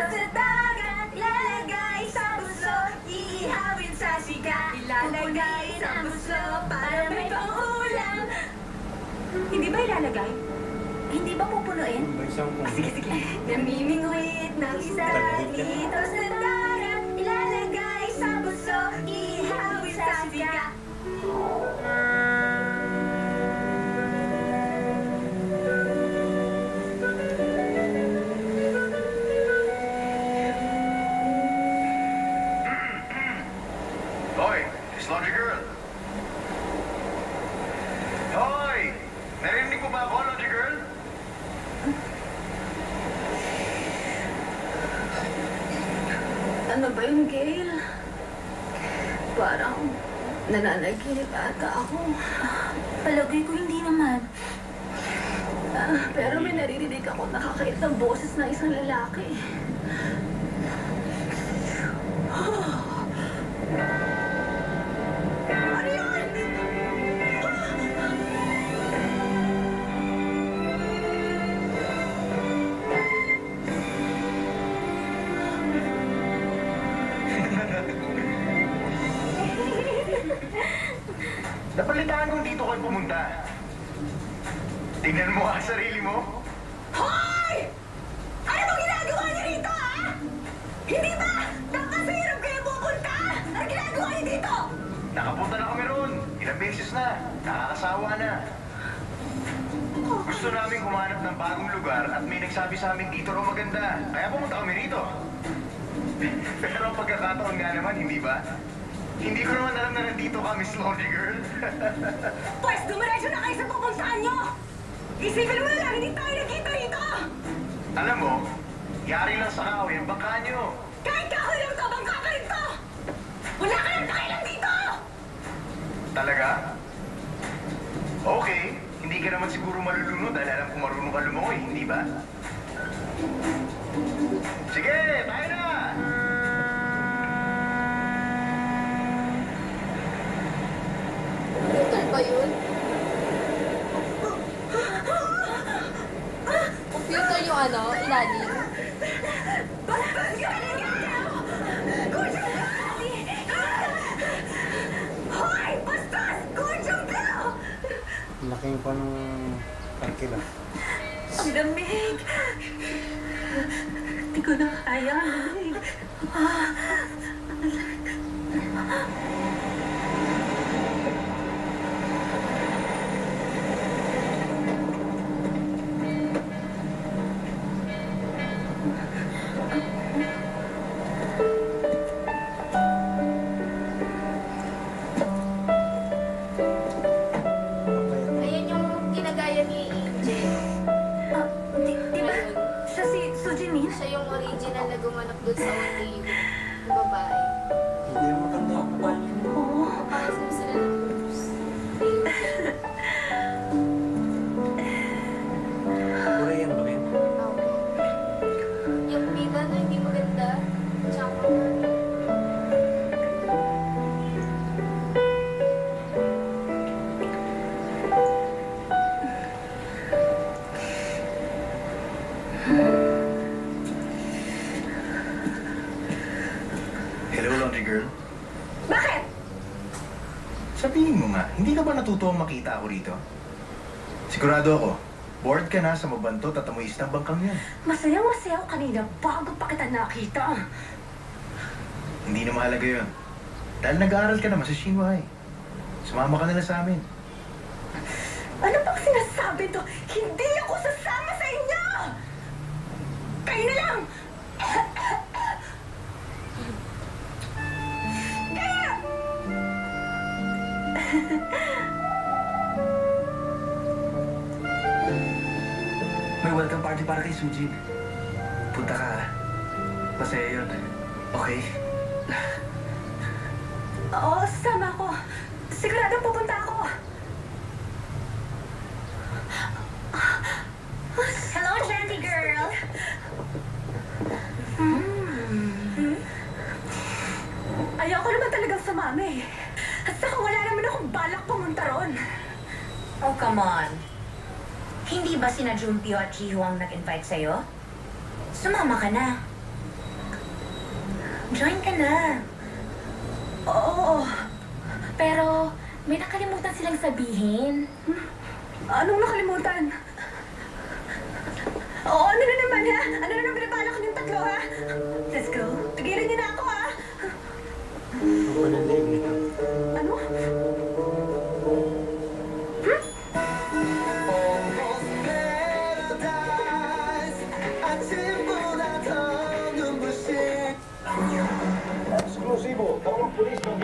sa dagat, ilalagay sa buso, iihawin sa siga, ilalagay sa buso, para may pang-ulam. Hindi ba ilalagay? Hindi ba pupunuin? Sige. Namimingwit ng isa dito sa dagat, ilalagay sa buso, iihawin sa siga. Hoy, it's Laundry Girl. Hoy! Narinig mo ba ako, Laundry Girl? Ano ba yun, Gail? Parang nananaginip ata ako. Palagay ko hindi naman. Pero may naririnig ako nakakait ng boses ng isang lalaki. Ano yun? Napalitaan kong dito kayo pumunta. Tingnan mo ang sarili mo. Hoy! Ano bang ginagawa niyo rito, ha? Hindi ba? Nakasirap kayo pupunta? Ano ginagawa niyo dito? Nakapunta na kami roon. Ilang beses na. Nakakasawa na. Gusto namin humanap ng bagong lugar at may nagsabi sa amin dito raw maganda. Kaya pumunta kami rito. Pero ang pagkakataon nga naman, hindi ba? Hindi ko naman alam na nandito ka, Miss Laundry Girl. Pwes, dumiretso na kayo sa pupuntahan niyo! Isipin mo na lang, hindi tayo nagkita rito! Alam mo, yari lang sa kahoy ang bangka nyo. Kahit kahoy lang to, bangka ka rin to! Wala ka lang dakilan dito! Talaga? Okay, hindi ka naman siguro malulunod dahil alam kung marunong ka lumangoy, hindi ba? Sige, tayo na! Computer ba yun? Computer yung ano, ilalim? Bastos ka talaga! Kudyong ka! Hoy! Bastos! Kudyong ka! Laking pa ng parkila. Ang lamig! Hindi ko na kaya ang lamig. Ayan yung ginagaya ni Angel. Di ba? Siya si Sujinin? Siya yung original na gumanap doon sa Only You. Yung babae. Hindi na maganda ang mukha niya. Oo. Parang sila ng moves. Angel. Korean ba rin? Ako. Yung bida na hindi maganda. Tsaka Hello, Laundry Girl. Bakit? Sabihin mo nga, hindi ka ba natutuwang makita ako rito? Sigurado ako, bored ka na sa mabantot at amoy ng bangkang yan. Masaya-masaya ako kanina bago pa kita nakita. Hindi na mahalaga yun. Dahil nag-aaral ka naman sa Xinhua. Sumama ka nila sa amin. Ano bang sinasabi to? Hindi ako sasama sa inyo! Kayo na lang! Kaya! May welcome party para kay Sujin. Punta ka. Masaya yun. Okay? Oo, sasama ako. Siguradong pupunta ako. Hello, Shanty girl! Ayoko naman talagang sumama eh. At saka wala naman akong balak pumunta ron. Oh, come on. Hindi ba sina Junpyo at Jiho ang nag-invite sa'yo? Sumama ka na. Join ka na. Oo. Pero, may nakalimutan silang sabihin. Anong nakalimutan? Oo, ano na naman ha? Ano na naman pinabalak niyong tatlo ha? Let's go. Tigilan niyo na ako ha? Ang panalig nito. Ano? Eksklusibo, bawang pulis ng